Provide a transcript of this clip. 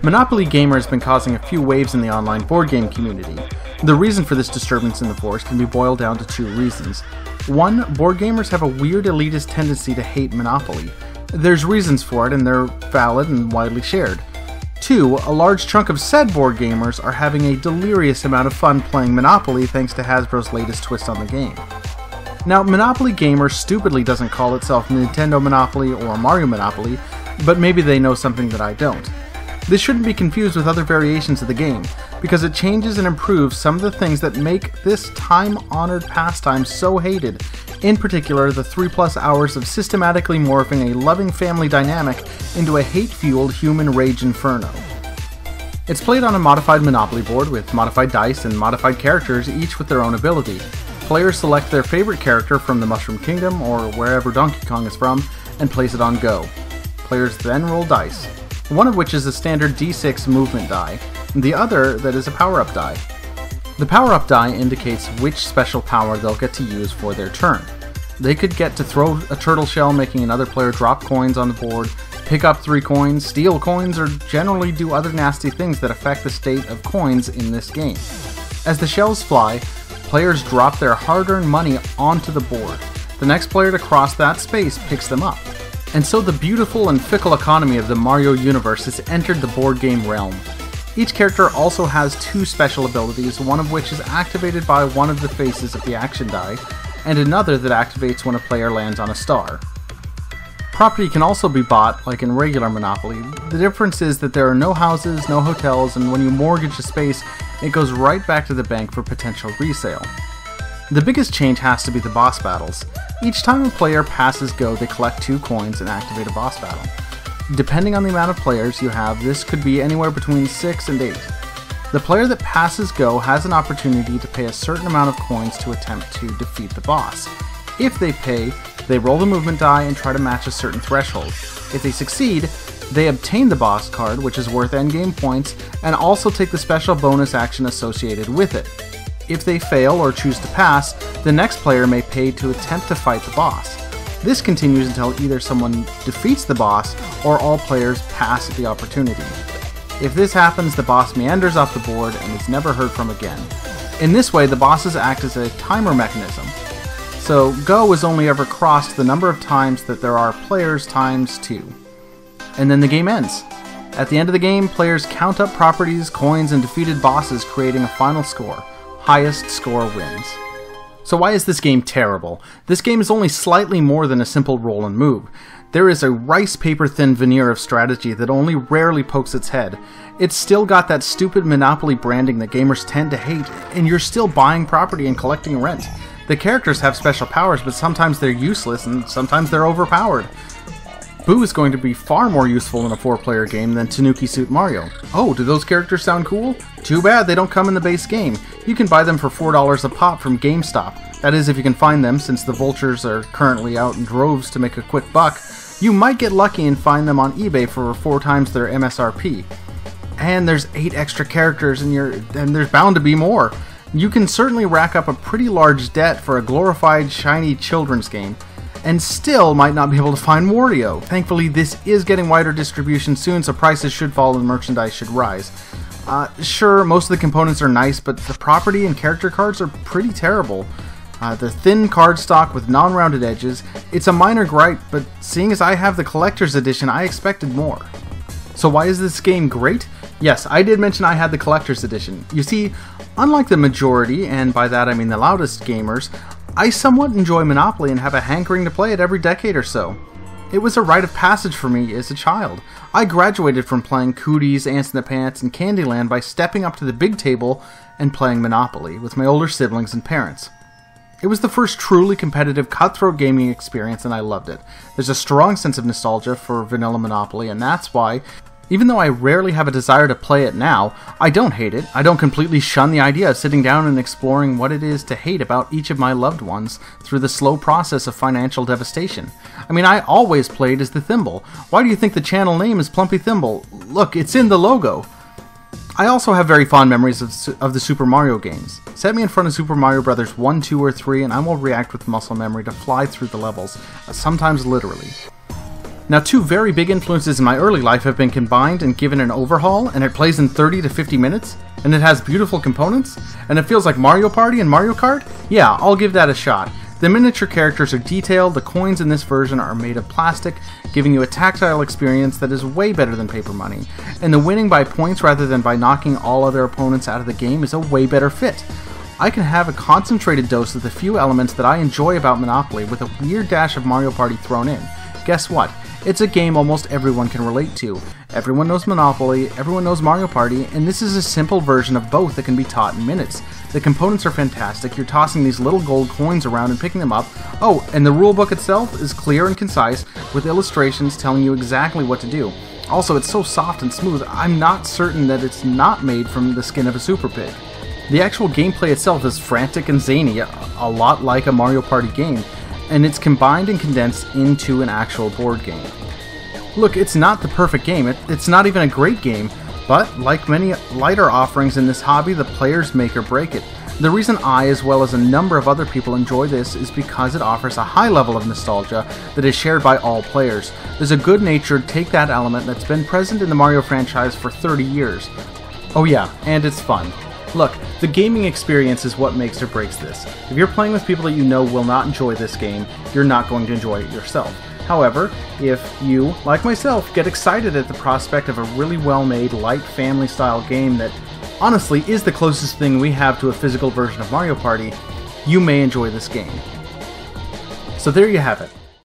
Monopoly Gamer has been causing a few waves in the online board game community. The reason for this disturbance in the force can be boiled down to two reasons. One, board gamers have a weird elitist tendency to hate Monopoly. There's reasons for it, and they're valid and widely shared. Two, a large chunk of said board gamers are having a delirious amount of fun playing Monopoly thanks to Hasbro's latest twist on the game. Now, Monopoly Gamer stupidly doesn't call itself Nintendo Monopoly or Mario Monopoly, but maybe they know something that I don't. This shouldn't be confused with other variations of the game, because it changes and improves some of the things that make this time-honored pastime so hated, in particular the 3+ hours of systematically morphing a loving family dynamic into a hate-fueled human rage inferno. It's played on a modified Monopoly board with modified dice and modified characters, each with their own ability. Players select their favorite character from the Mushroom Kingdom or wherever Donkey Kong is from and place it on go. Players then roll dice, one of which is a standard D6 movement die, and the other that is a power-up die. The power-up die indicates which special power they'll get to use for their turn. They could get to throw a turtle shell, making another player drop coins on the board, pick up 3 coins, steal coins, or generally do other nasty things that affect the state of coins in this game. As the shells fly, players drop their hard-earned money onto the board. The next player to cross that space picks them up. And so the beautiful and fickle economy of the Mario universe has entered the board game realm. Each character also has 2 special abilities, one of which is activated by one of the faces of the action die, and another that activates when a player lands on a star. Property can also be bought, like in regular Monopoly. The difference is that there are no houses, no hotels, and when you mortgage a space, it goes right back to the bank for potential resale. The biggest change has to be the boss battles. Each time a player passes go, they collect 2 coins and activate a boss battle. Depending on the amount of players you have, this could be anywhere between 6 and 8. The player that passes go has an opportunity to pay a certain amount of coins to attempt to defeat the boss. If they pay, they roll the movement die and try to match a certain threshold. If they succeed, they obtain the boss card, which is worth endgame points, and also take the special bonus action associated with it. If they fail or choose to pass, the next player may pay to attempt to fight the boss. This continues until either someone defeats the boss or all players pass at the opportunity. If this happens, the boss meanders off the board and is never heard from again. In this way, the bosses act as a timer mechanism. So go is only ever crossed the number of times that there are players times 2. And then the game ends. At the end of the game, players count up properties, coins, and defeated bosses, creating a final score. Highest score wins. So why is this game terrible? This game is only slightly more than a simple roll and move. There is a rice paper thin veneer of strategy that only rarely pokes its head. It's still got that stupid Monopoly branding that gamers tend to hate, and you're still buying property and collecting rent. The characters have special powers, but sometimes they're useless and sometimes they're overpowered. Boo is going to be far more useful in a 4-player game than Tanuki Suit Mario. Oh, do those characters sound cool? Too bad they don't come in the base game. You can buy them for $4 a pop from GameStop. That is, if you can find them, since the vultures are currently out in droves to make a quick buck. You might get lucky and find them on eBay for 4 times their MSRP. And there's 8 extra characters, and there's bound to be more. You can certainly rack up a pretty large debt for a glorified, shiny children's game, and still might not be able to find Wario. Thankfully, this is getting wider distribution soon, so prices should fall and merchandise should rise. Sure, most of the components are nice, but the property and character cards are pretty terrible. They're thin cardstock with non-rounded edges. It's a minor gripe, but seeing as I have the collector's edition, I expected more. So why is this game great? Yes, I did mention I had the collector's edition. You see, unlike the majority, and by that I mean the loudest gamers, I somewhat enjoy Monopoly and have a hankering to play it every decade or so. It was a rite of passage for me as a child. I graduated from playing Cooties, Ants in the Pants, and Candyland by stepping up to the big table and playing Monopoly with my older siblings and parents. It was the first truly competitive, cutthroat gaming experience, and I loved it. There's a strong sense of nostalgia for vanilla Monopoly, and that's why, even though I rarely have a desire to play it now, I don't hate it. I don't completely shun the idea of sitting down and exploring what it is to hate about each of my loved ones through the slow process of financial devastation. I mean, I always played as the Thimble. Why do you think the channel name is Plumpy Thimble? Look, it's in the logo. I also have very fond memories of the Super Mario games. Set me in front of Super Mario Bros. 1, 2, or 3, and I will react with muscle memory to fly through the levels, sometimes literally. Now, two very big influences in my early life have been combined and given an overhaul, and it plays in 30 to 50 minutes, and it has beautiful components, and it feels like Mario Party and Mario Kart. Yeah, I'll give that a shot. The miniature characters are detailed, the coins in this version are made of plastic, giving you a tactile experience that is way better than paper money, and the winning by points rather than by knocking all other opponents out of the game is a way better fit. I can have a concentrated dose of the few elements that I enjoy about Monopoly with a weird dash of Mario Party thrown in. Guess what? It's a game almost everyone can relate to. Everyone knows Monopoly, everyone knows Mario Party, and this is a simple version of both that can be taught in minutes. The components are fantastic, you're tossing these little gold coins around and picking them up. Oh, and the rulebook itself is clear and concise, with illustrations telling you exactly what to do. Also, it's so soft and smooth, I'm not certain that it's not made from the skin of a Super Pig. The actual gameplay itself is frantic and zany, a lot like a Mario Party game, and it's combined and condensed into an actual board game. Look, it's not the perfect game, it's not even a great game, but like many lighter offerings in this hobby, the players make or break it. The reason I, as well as a number of other people, enjoy this is because it offers a high level of nostalgia that is shared by all players. There's a good-natured take that element that's been present in the Mario franchise for 30 years. Oh yeah, and it's fun. Look, the gaming experience is what makes or breaks this. If you're playing with people that you know will not enjoy this game, you're not going to enjoy it yourself. However, if you, like myself, get excited at the prospect of a really well-made, light family-style game that honestly is the closest thing we have to a physical version of Mario Party, you may enjoy this game. So there you have it.